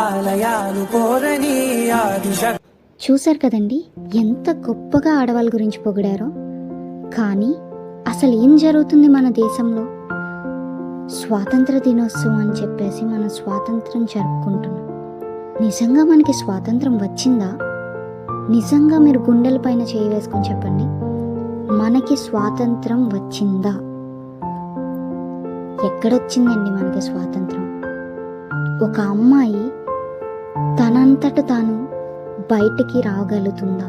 ఆలయాలు కోరని ఆదిశక్తి. చూశారు కదండి ఎంత గొప్పగా ఆడవాళ్ళ గురించి పొగిడారో. కానీ అసలు ఏం జరుగుతుంది మన దేశంలో? స్వాతంత్ర దినోత్సవం అని చెప్పేసి మనం స్వాతంత్రం జరుపుకుంటున్నాం. నిజంగా మనకి స్వాతంత్రం వచ్చిందా? నిజంగా మీరు గుండెల పైన చేయి వేసుకొని చెప్పండి, మనకి స్వాతంత్రం వచ్చిందా? ఎక్కడొచ్చిందండి మనకి స్వాతంత్రం? ఒక అమ్మాయి తనంతట తాను బయటికి రాగలుగుతుందా?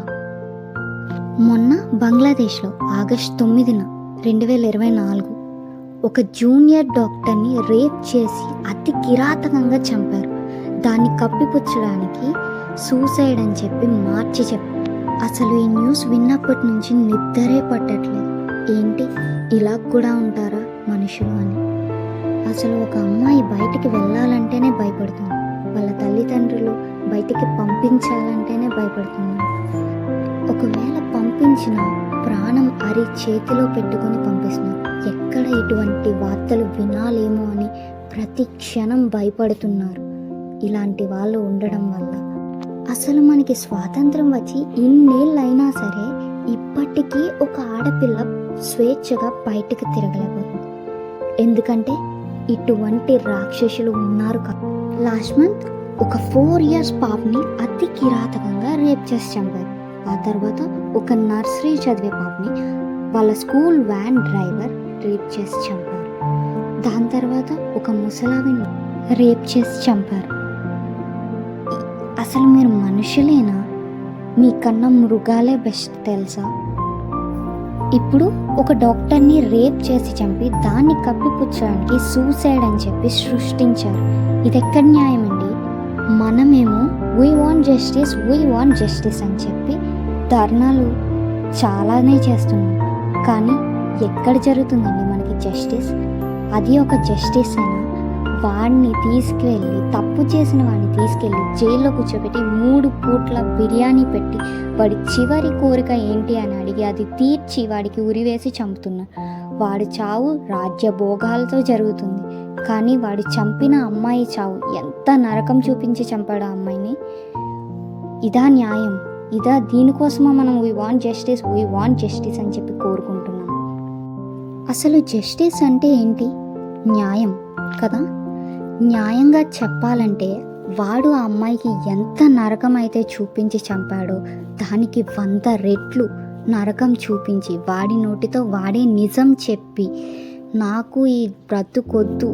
మొన్న బంగ్లాదేశ్లో ఆగస్టు 9, 2024 ఒక జూనియర్ డాక్టర్ని రేప్ చేసి అతి కిరాతకంగా చంపారు. దాన్ని కప్పిపుచ్చడానికి సూసైడ్ అని చెప్పి మార్చి చెప్పారు. అసలు ఈ న్యూస్ విన్నప్పటి నుంచి నిద్రే పట్టట్లేదు. ఏంటి ఇలా కూడా ఉంటారా మనుషులు అని. అసలు ఒక అమ్మాయి బయటికి వెళ్ళాలంటేనే భయపడుతుంది. వాళ్ళ తల్లిదండ్రులు బయటికి పంపించాలంటేనే భయపడుతున్నారు. ఒకవేళ పంపించిన ప్రాణం చేతిలో పెట్టుకొని పంపిస్తున్నారు. ఎక్కడ ఇటువంటి వార్తలు వినాలేమో అని ప్రతి క్షణం భయపడుతున్నారు. ఇలాంటి వాళ్ళు ఉండడం వల్ల అసలు మనకి స్వాతంత్రం వచ్చి ఇన్నేళ్ళైనా సరే ఇప్పటికీ ఒక ఆడపిల్ల స్వేచ్ఛగా బయటకు తిరగలేకపోతుంది. ఎందుకంటే ఇటువంటి రాక్షసులు ఉన్నారు కదా. లాస్ట్ మంత్ ఒక 4 years పాపని అతి కిరాతకంగా రేప్ చేసి చంపారు. ఆ తర్వాత ఒక నర్సరీ చదివే పాపని వాళ్ళ స్కూల్ వ్యాన్ డ్రైవర్ రేప్ చేసి చంపారు. దాని తర్వాత ఒక ముసలావిని రేప్ చేసి చంపారు. అసలు మీరు మనుషులేనా? మీకన్నా మృగాలే బెస్ట్ తెలుసా? ఇప్పుడు ఒక డాక్టర్ని రేప్ చేసి చంపి దాన్ని కప్పిపుచ్చడానికి సూసైడ్ అని చెప్పి సృష్టించారు. ఇది ఎక్కడ న్యాయం అండి? మనమేమో వీ వాంట్ జస్టిస్ అని చెప్పి ధర్నాలు చాలానే చేస్తున్నాం. కానీ ఎక్కడ జరుగుతుందండి మనకి జస్టిస్? అది ఒక జస్టిస్ అయినా వాడిని తీసుకువెళ్ళి, తప్పు చేసిన వాడిని తీసుకెళ్ళి జైల్లో కూర్చోబెట్టి 3 పూట్ల బిర్యానీ పెట్టి వాడి చివరి కోరిక ఏంటి అని అడిగి అది తీర్చి వాడికి ఉరివేసి చంపుతున్నారు. వాడి చావు రాజ్యభోగాలతో జరుగుతుంది. కానీ వాడు చంపిన అమ్మాయి చావు ఎంత నరకం చూపించి చంపాడు ఆ అమ్మాయిని. ఇదా న్యాయం? ఇదా? దీనికోసమా మనం వీ వాంట్ జస్టిస్ అని చెప్పి కోరుకుంటున్నాం. అసలు జస్టిస్ అంటే ఏంటి? న్యాయం కదా. న్యాయంగా చెప్పాలంటే వాడు ఆ అమ్మాయికి ఎంత నరకం అయితే చూపించి చంపాడో దానికి 100 రెట్లు నరకం చూపించి వాడి నోటితో వాడే నిజం చెప్పి, నాకు ఈ బ్రతుకొద్దు,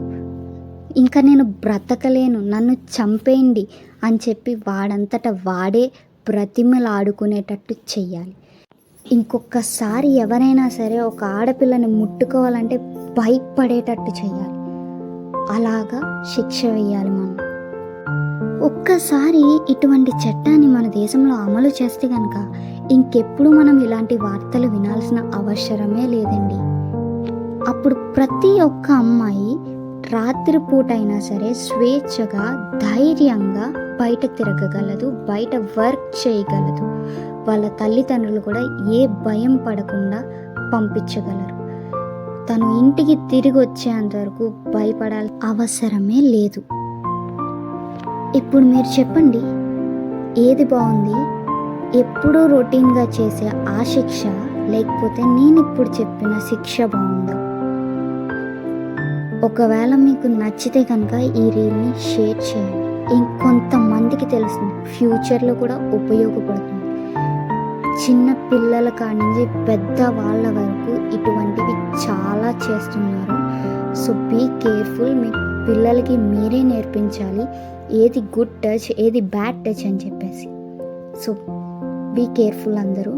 ఇంకా నేను బ్రతకలేను, నన్ను చంపేయండి అని చెప్పి వాడంతట వాడే బ్రతిమలాడుకునేటట్టు చెయ్యాలి. ఇంకొకసారి ఎవరైనా సరే ఒక ఆడపిల్లని ముట్టుకోవాలంటే భయపడేటట్టు చెయ్యాలి. అలాగా శిక్ష వేయాలి మనం. ఒక్కసారి ఇటువంటి చట్టాన్ని మన దేశంలో అమలు చేస్తే కనుక ఇంకెప్పుడు మనం ఇలాంటి వార్తలు వినాల్సిన అవసరమే లేదండి. అప్పుడు ప్రతి ఒక్క అమ్మాయి రాత్రిపూట అయినా సరే స్వేచ్ఛగా ధైర్యంగా బయట తిరగగలదు, బయట వర్క్ చేయగలదు. వాళ్ళ తల్లిదండ్రులు కూడా ఏ భయం పడకుండా పంపించగలరు. తను ఇంటికి తిరిగి వచ్చేంత వరకు భయపడాల్సిన అవసరమే లేదు. ఇప్పుడు మీరు చెప్పండి, ఏది బాగుంది? ఎప్పుడూ రొటీన్గా చేసే ఆ శిక్ష, లేకపోతే నేను ఇప్పుడు చెప్పిన శిక్ష బాగుందా? ఒకవేళ మీకు నచ్చితే కనుక ఈ రీల్ని షేర్ చేయండి. ఇంకొంతమందికి తెలుస్తుంది, ఫ్యూచర్లో కూడా ఉపయోగపడుతుంది. చిన్న పిల్లల కాడి నుంచి పెద్ద వాళ్ళ వరకు ఇటువంటివి చాలా చేస్తున్నారు. So be careful. మీ పిల్లలకి మీరే నేర్పించాలి ఏది గుడ్ టచ్, ఏది బ్యాడ్ టచ్ అని చెప్పేసి. సో బీ కేర్ఫుల్ అందరూ.